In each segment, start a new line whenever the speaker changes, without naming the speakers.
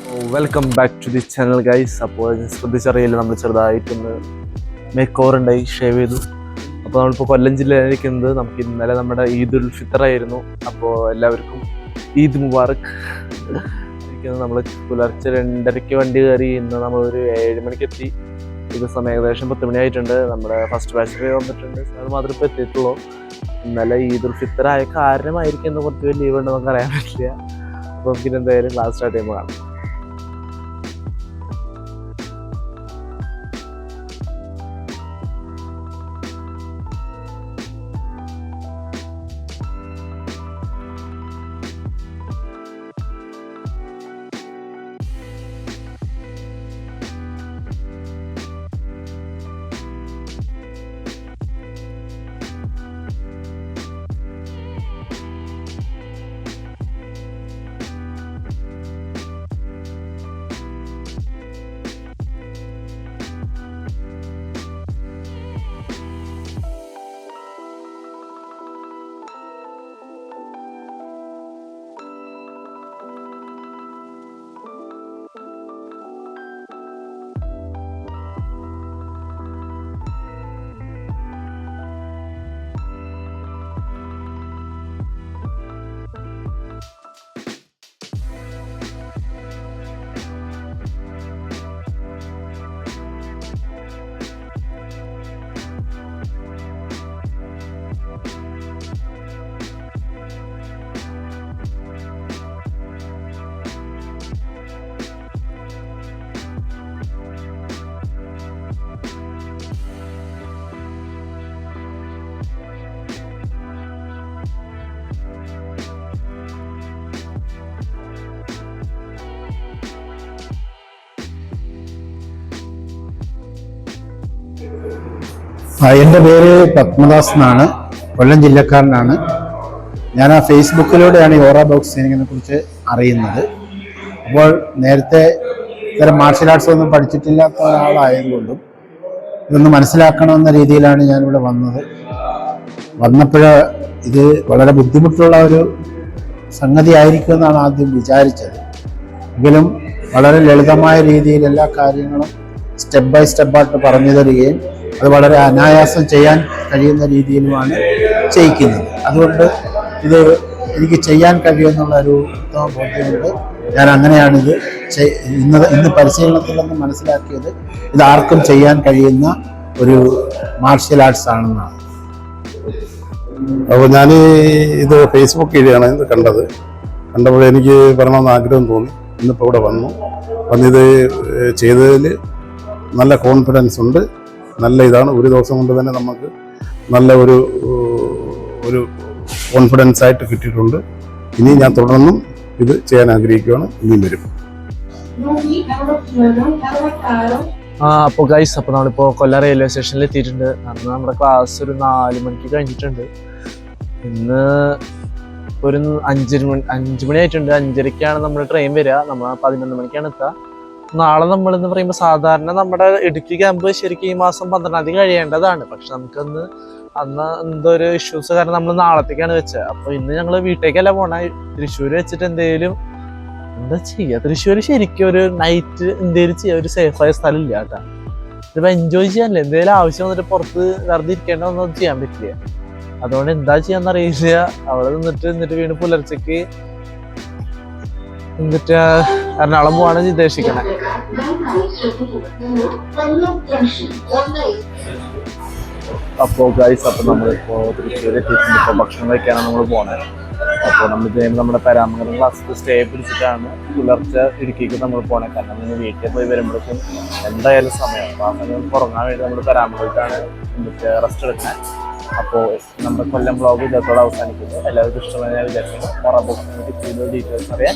Welcome back to the channel guys. അപ്പോൾ ശ്രദ്ധിച്ചറിയില്ല, നമ്മൾ ചെറുതായിട്ടൊന്ന് മേക്ക് ഓവർ ഉണ്ടായി, ഷേവ് ചെയ്തു. അപ്പോൾ നമ്മളിപ്പോൾ കൊല്ലം ജില്ലയിലിരിക്കുന്നത്. നമുക്ക് ഇന്നലെ നമ്മുടെ ഈദ് ഉൽ ഫിത്തർ ആയിരുന്നു. അപ്പോൾ എല്ലാവർക്കും ഈദ് മുബാറക്. നമ്മൾ പുലർച്ചെ 2:30 വണ്ടി കയറി. ഇന്ന് നമ്മളൊരു 7 മണിക്ക് എത്തി. ഇത് സമയം ഏകദേശം 10 മണി ആയിട്ടുണ്ട്. നമ്മുടെ ഫസ്റ്റ് ബാച്ചിൽ വന്നിട്ടുണ്ട്. അത് മാത്രമേ ഇപ്പോൾ എത്തിയിട്ടുള്ളൂ. ഇന്നലെ ഈദ് ഉൽ ഫിത്തർ ആയ കാരണമായിരിക്കും ഇന്ന് കുറച്ച് ലീവ് ഉണ്ടെന്ന് നമുക്ക് അറിയാൻ പറ്റില്ല. അപ്പോൾ നമുക്ക് എന്തായാലും ക്ലാസ് സ്റ്റാർട്ട് ചെയ്യുമ്പോൾ കാണാം.
എൻ്റെ പേര് പത്മദാസ് എന്നാണ്. കൊല്ലം ജില്ലക്കാരനാണ്. ഞാൻ ഫേസ്ബുക്കിലൂടെയാണ് ഈ ഓറ ബോക്സിങ്ങിനെ കുറിച്ച് അറിയുന്നത്. അപ്പോൾ നേരത്തെ ഇത്തരം മാർഷൽ ആർട്സ് ഒന്നും പഠിച്ചിട്ടില്ലാത്ത ഒരാളായതുകൊണ്ടും ഇതൊന്ന് മനസ്സിലാക്കണമെന്ന രീതിയിലാണ് ഞാനിവിടെ വന്നത്. വന്നപ്പോൾ ഇത് വളരെ ബുദ്ധിമുട്ടുള്ള ഒരു സംഗതി ആയിരിക്കുമെന്നാണ് ആദ്യം വിചാരിച്ചത്. എങ്കിലും വളരെ ലളിതമായ രീതിയിൽ എല്ലാ കാര്യങ്ങളും സ്റ്റെപ്പ് ബൈ സ്റ്റെപ്പായിട്ട് പറഞ്ഞു തരികയും അത് വളരെ അനായാസം ചെയ്യാൻ കഴിയുന്ന രീതിയിലുമാണ് ചെയ്യിക്കുന്നത്. അതുകൊണ്ട് ഇത് എനിക്ക് ചെയ്യാൻ കഴിയുമെന്നുള്ള ഒരു ഉത്തമ ബോധ്യമുണ്ട്. ഞാൻ അങ്ങനെയാണിത് ഇന്ന് പരിശീലനത്തിലൊന്ന് മനസ്സിലാക്കിയത്. ഇത് ആർക്കും ചെയ്യാൻ കഴിയുന്ന ഒരു മാർഷ്യൽ ആർട്സ് ആണെന്നാണ്.
അപ്പോൾ ഞാൻ ഇത് ഫേസ്ബുക്ക് വഴിയാണ് ഇത് കണ്ടപ്പോൾ എനിക്ക് വരണമെന്ന് ആഗ്രഹം തോന്നി. ഇന്നിപ്പോൾ ഇവിടെ വന്നിത് ചെയ്തതിൽ നല്ല കോൺഫിഡൻസ് ഉണ്ട്. നല്ല ഇതാണ്. ഒരു ദിവസം കൊണ്ട് തന്നെ നമുക്ക് നല്ല ഒരു കോൺഫിഡൻസ് ആയിട്ട് കിട്ടിയിട്ടുണ്ട്. ഇനി ഞാൻ തുടർന്നും ഇത് ചെയ്യാൻ ആഗ്രഹിക്കുകയാണ്. ഇനിയും വരും.
അപ്പോൾ ഗൈസ്, അപ്പോൾ നമ്മളിപ്പോൾ കൊല്ലം റെയിൽവേ സ്റ്റേഷനിൽ എത്തിയിട്ടുണ്ട്. അന്ന് നമ്മുടെ ക്ലാസ് ഒരു 4 മണിക്ക് കഴിഞ്ഞിട്ടുണ്ട്. ഇന്ന് ഒരു 5 മണി ആയിട്ടുണ്ട്. 5:30ക്കാണ് നമ്മുടെ ട്രെയിൻ വരിക. നമ്മൾ 11 മണിക്കാണ് എത്തുക. നാളെ നമ്മളെന്ന് പറയുമ്പോൾ സാധാരണ നമ്മുടെ ഇടുക്കി ക്യാമ്പ് ശരിക്കും ഈ മാസം 12-ാം തീയതി കഴിയേണ്ടതാണ്. പക്ഷെ നമുക്കന്ന് എന്തോ ഒരു ഇഷ്യൂസ് കാരണം നമ്മൾ നാളത്തേക്കാണ് വെച്ചത്. അപ്പോൾ ഇന്ന് ഞങ്ങൾ വീട്ടിലേക്കല്ല പോണേ. തൃശ്ശൂർ വെച്ചിട്ട് എന്താ ചെയ്യുക? തൃശ്ശൂർ ശരിക്കും ഒരു നൈറ്റ് എന്തെങ്കിലും ചെയ്യാൻ ഒരു സേഫായ സ്ഥലം ഇല്ല കേട്ടോ. ഇതിപ്പോൾ എൻജോയ് ചെയ്യാനല്ലേ, എന്തെങ്കിലും ആവശ്യം വന്നിട്ട് പുറത്ത് വെറുതെ ഇരിക്കേണ്ടതൊന്നും ചെയ്യാൻ പറ്റില്ല. അതുകൊണ്ട് എന്താ ചെയ്യാന്നറിയില്ല. അവിടെ നിന്നിട്ട് വീണ് പുലർച്ചയ്ക്ക് എന്നിട്ട് എറണാകുളം പോവാണ് ഉദ്ദേശിക്കണേ. അപ്പോൾ ഗൈസ്, അപ്പോൾ നമ്മളിപ്പോൾ തൃശ്ശൂർ എത്തിയിട്ടുണ്ട്. ഇപ്പോൾ ഭക്ഷണം കഴിക്കാനാണ് നമ്മൾ പോണത്. അപ്പോൾ നമ്മൾ നമ്മുടെ പരാമംഗലം ക്ലാസ്സിൽ സ്റ്റേ പിടിച്ചിട്ടാണ് പുലർച്ചെ ഇടുക്കിക്ക് നമ്മൾ പോണേ. കാരണം നമ്മൾ വീട്ടിൽ പോയി വരുമ്പോഴേക്കും എന്തായാലും സമയം. അപ്പോൾ ആ സമയം ഉറങ്ങാൻ വേണ്ടി നമ്മൾ പരാമംഗലത്താണ് റെസ്റ്റ് എടുക്കാൻ. അപ്പോൾ നമ്മുടെ കൊല്ലം ബ്ലോഗ് ഇതോടെ അവസാനിക്കുന്നത്. എല്ലാവർക്കും ഇഷ്ടമായി ഞാൻ വിചാരിക്കുന്നു. ഓറ ബോക്സിനെ പറ്റി ഡീറ്റെയിൽസ് അറിയാൻ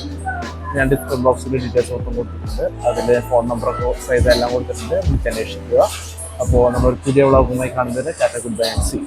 ഞാൻ ഡിസ്ക്രിപ്ഷൻ ബോക്സിൽ ഡീറ്റെയിൽസ് മൊത്തം കൊടുത്തിട്ടുണ്ട്. അതിൽ ഫോൺ നമ്പറൊക്കെ സൈസ് എല്ലാം കൊടുത്തിട്ടുണ്ട്. വിളിച്ച് അന്വേഷിക്കുക. അപ്പോൾ നമ്മൾ പുതിയ വ്ളോഗുമായി കാണുന്നത് tata, good bye and see.